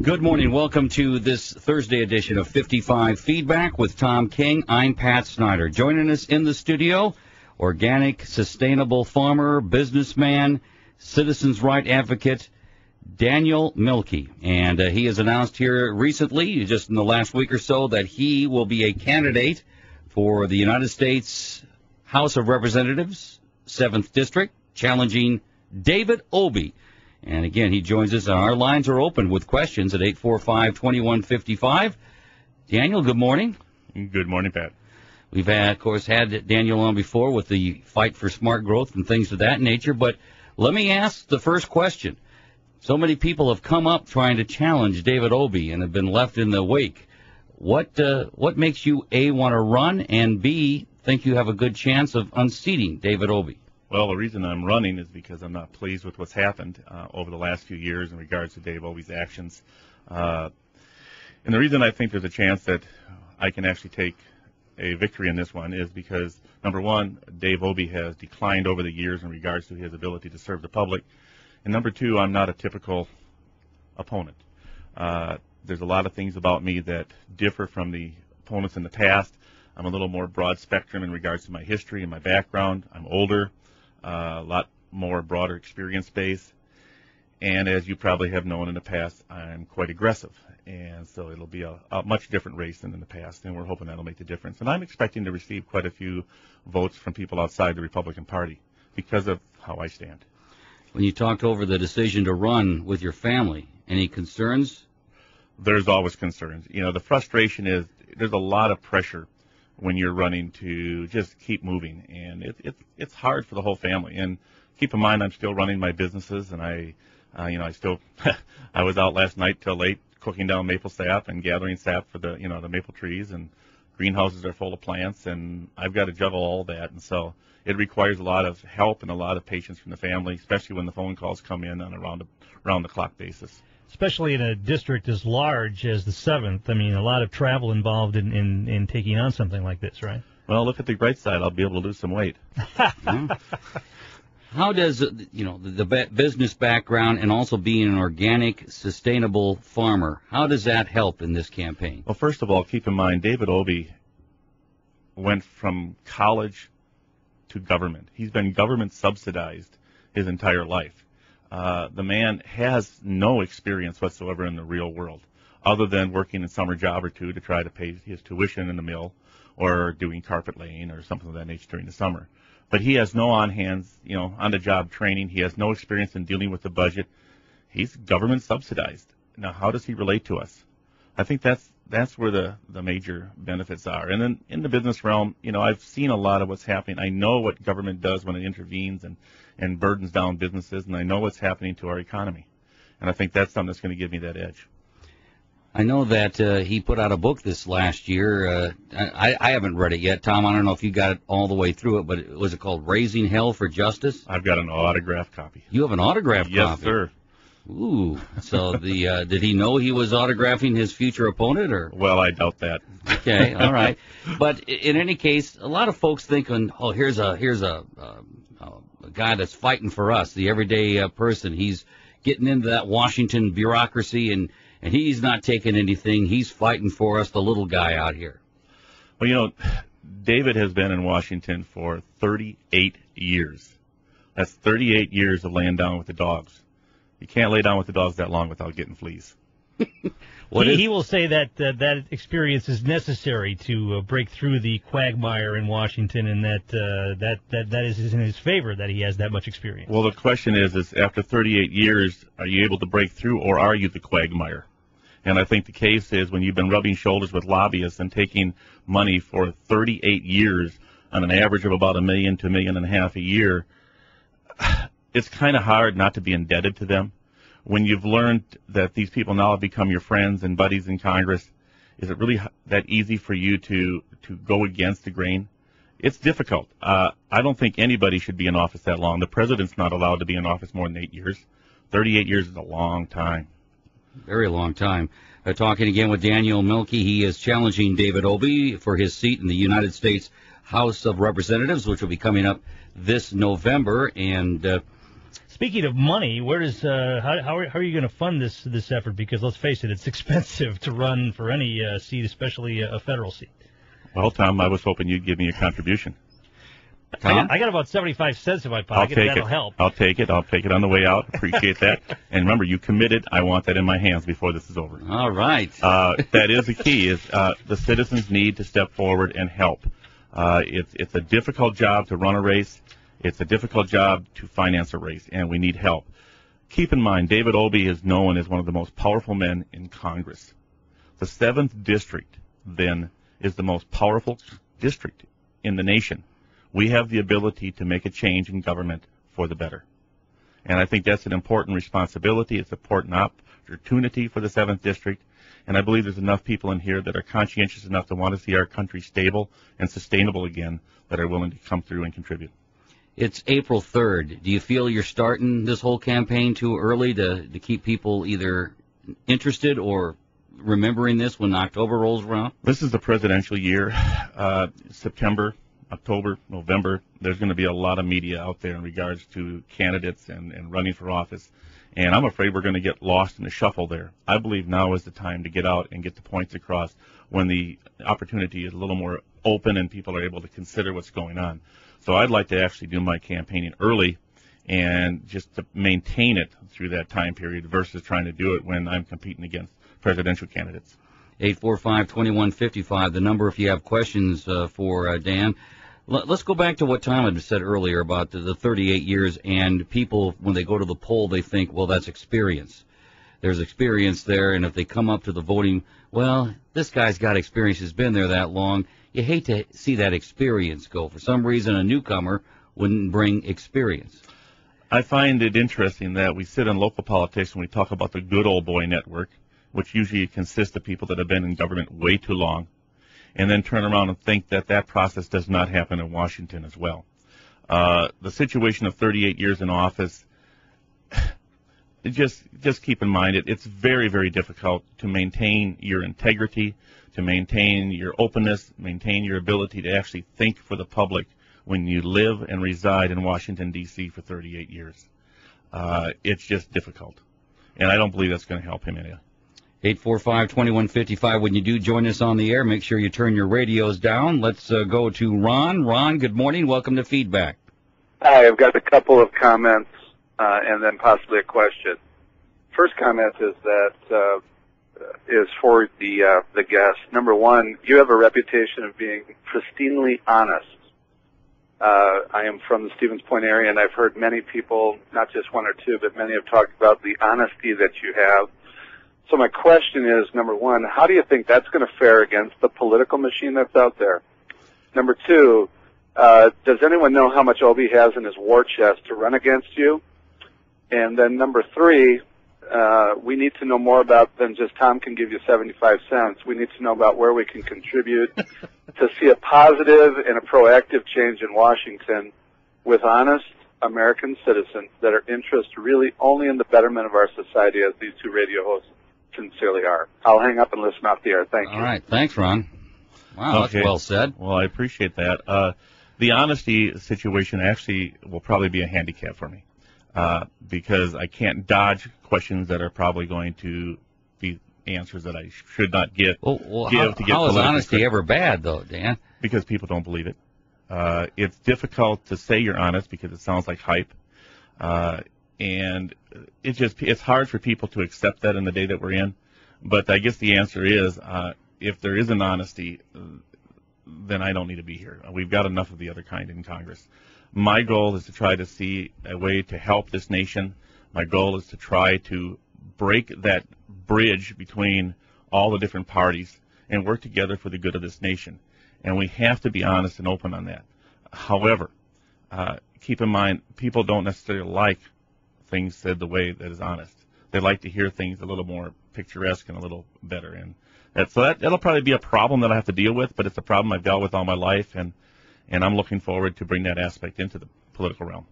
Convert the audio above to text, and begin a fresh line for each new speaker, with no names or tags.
Good morning. Welcome to this Thursday edition of 55 Feedback with Tom King. I'm Pat Snyder. Joining us in the studio, organic, sustainable farmer, businessman, citizens' right advocate, Daniel Mielke. And he has announced here recently, just in the last week or so, that he will be a candidate for the United States House of Representatives, 7th District, challenging David Obey. And again, he joins us, and our lines are open with questions at 845-2155. Daniel, good morning.
Good morning, Pat.
We've, of course, had Daniel on before with the fight for smart growth and things of that nature, but let me ask the first question. So many people have come up trying to challenge David Obey and have been left in the wake. What makes you, A, want to run, and B, think you have a good chance of unseating David Obey?
Well, the reason I'm running is because I'm not pleased with what's happened over the last few years in regards to Dave Obey's actions. And the reason I think there's a chance that I can actually take a victory in this one is because, number one, Dave Obey has declined over the years in regards to his ability to serve the public. And number two, I'm not a typical opponent. There's a lot of things about me that differ from the opponents in the past. I'm a little more broad spectrum in regards to my history and my background. I'm older. A lot more broader experience base, and as you probably have known in the past, I'm quite aggressive, and so it'll be a much different race than in the past, and we're hoping that'll make the difference. And I'm expecting to receive quite a few votes from people outside the Republican Party because of how I stand.
When you talked over the decision to run with your family, any concerns?
There's always concerns. You know, the frustration is there's a lot of pressure when you're running to just keep moving, and it's hard for the whole family. And keep in mind, I'm still running my businesses, and I was out last night till late cooking down maple sap and gathering sap for the maple trees, and greenhouses are full of plants, and I've got to juggle all that, and so it requires a lot of help and a lot of patience from the family, especially when the phone calls come in on a round-the-clock basis.
Especially in a district as large as the 7th. I mean, a lot of travel involved in taking on something like this, right?
Well, look at the bright side. I'll be able to lose some weight.
How does, the business background and also being an organic, sustainable farmer, how does that help in this campaign?
Well, first of all, keep in mind, David Obey went from college to government. He's been government subsidized his entire life. The man has no experience whatsoever in the real world, other than working a summer job or two to try to pay his tuition in the mill or doing carpet laying or something of that nature during the summer. But he has no on-the-job training. He has no experience in dealing with the budget. He's government subsidized. Now, how does he relate to us? I think that's where the major benefits are. And then in the business realm, I've seen a lot of what's happening. I know what government does when it intervenes and burdens down businesses, and I know what's happening to our economy. And I think that's something that's going to give me that edge.
I know that he put out a book this last year. I haven't read it yet. Tom, I don't know if you got it all the way through it, but was it called Raising Hell for Justice?
I've got an autographed copy.
You have an autographed copy?
Yes, sir.
Ooh, so did he know he was autographing his future opponent, or?
Well, I doubt that.
Okay, all right. But in any case, a lot of folks thinking, oh, here's a guy that's fighting for us, the everyday person. He's getting into that Washington bureaucracy, and he's not taking anything. He's fighting for us, the little guy out here.
Well, David has been in Washington for 38 years. That's 38 years of laying down with the dogs. You can't lay down with the dogs that long without getting fleas.
He will say that that experience is necessary to break through the quagmire in Washington, and that is in his favor that he has that much experience.
Well, the question is after 38 years, are you able to break through, or are you the quagmire? And I think the case is when you've been rubbing shoulders with lobbyists and taking money for 38 years on an average of about $1 million to $1.5 million a year, it's kind of hard not to be indebted to them. When you've learned that these people now have become your friends and buddies in Congress, is it really that easy for you to go against the grain? It's difficult. I don't think anybody should be in office that long. The president's not allowed to be in office more than 8 years. 38 years is a long time.
Very long time. Talking again with Daniel Mielke. He is challenging David Obey for his seat in the United States House of Representatives, which will be coming up this November. And
Speaking of money, where does how are you going to fund this effort? Because let's face it, it's expensive to run for any seat, especially a federal seat.
Well, Tom, I was hoping you'd give me a contribution.
I got about 75 cents in my pocket. That'll help.
I'll take it. I'll take it on the way out. Appreciate that. And remember, you committed. I want that in my hands before this is over.
All right.
That is the key. Is the citizens need to step forward and help. It's a difficult job to run a race. It's a difficult job to finance a race, and we need help. Keep in mind, David Obey is known as one of the most powerful men in Congress. The 7th District, then, is the most powerful district in the nation. We have the ability to make a change in government for the better. And I think that's an important responsibility. It's an important opportunity for the 7th District. And I believe there's enough people in here that are conscientious enough to want to see our country stable and sustainable again that are willing to come through and contribute.
It's April 3rd. Do you feel you're starting this whole campaign too early to keep people either interested or remembering this when October rolls around?
This is the presidential year. September, October, November, there's going to be a lot of media out there in regards to candidates and running for office. And I'm afraid we're going to get lost in the shuffle there. I believe now is the time to get out and get the points across when the opportunity is a little more open and people are able to consider what's going on. So I'd like to actually do my campaigning early and just to maintain it through that time period versus trying to do it when I'm competing against presidential candidates.
845-2155, the number if you have questions for Dan. Let's go back to what Tom had said earlier about the 38 years, and people, when they go to the poll, they think, well, that's experience. There's experience there, and if they come up to the voting, well, this guy's got experience, he's been there that long. You hate to see that experience go. For some reason, a newcomer wouldn't bring experience.
I find it interesting that we sit in local politics and we talk about the good old boy network, which usually consists of people that have been in government way too long, and then turn around and think that that process does not happen in Washington as well. The situation of 38 years in office, just keep in mind it's very, very difficult to maintain your integrity, to maintain your openness, maintain your ability to actually think for the public when you live and reside in Washington, D.C. for 38 years. It's just difficult, and I don't believe that's going to help him any.
845-2155. When you do join us on the air, make sure you turn your radios down. Let's go to Ron. Ron, good morning. Welcome to Feedback.
Hi, I've got a couple of comments and then possibly a question. First comment is that is for the guest. Number one, you have a reputation of being pristinely honest. I am from the Stevens Point area, and I've heard many people, not just one or two, but many have talked about the honesty that you have. So my question is, number one, how do you think that's going to fare against the political machine that's out there? Number two, does anyone know how much Obey has in his war chest to run against you? And then number three, we need to know more about than just Tom can give you 75 cents. We need to know about where we can contribute to see a positive and a proactive change in Washington with honest American citizens that are interested really only in the betterment of our society, as these two radio hosts sincerely are. I'll hang up and listen off the air. Thank you.
All right. Thanks, Ron. Wow,
okay.
That's well said.
Well, I appreciate that. The honesty situation actually will probably be a handicap for me because I can't dodge questions that are probably going to be answers that I should not give.
How is honesty ever bad, though, Dan?
Because people don't believe it. It's difficult to say you're honest because it sounds like hype. And it's hard for people to accept that in the day that we're in. But I guess the answer is, if there isn't honesty, then I don't need to be here. We've got enough of the other kind in Congress. My goal is to try to see a way to help this nation. My goal is to try to break that bridge between all the different parties and work together for the good of this nation. And we have to be honest and open on that. However, keep in mind, people don't necessarily like things said the way that is honest. They like to hear things a little more picturesque and a little better. And that'll probably be a problem that I have to deal with, but it's a problem I've dealt with all my life, and I'm looking forward to bring that aspect into the political realm.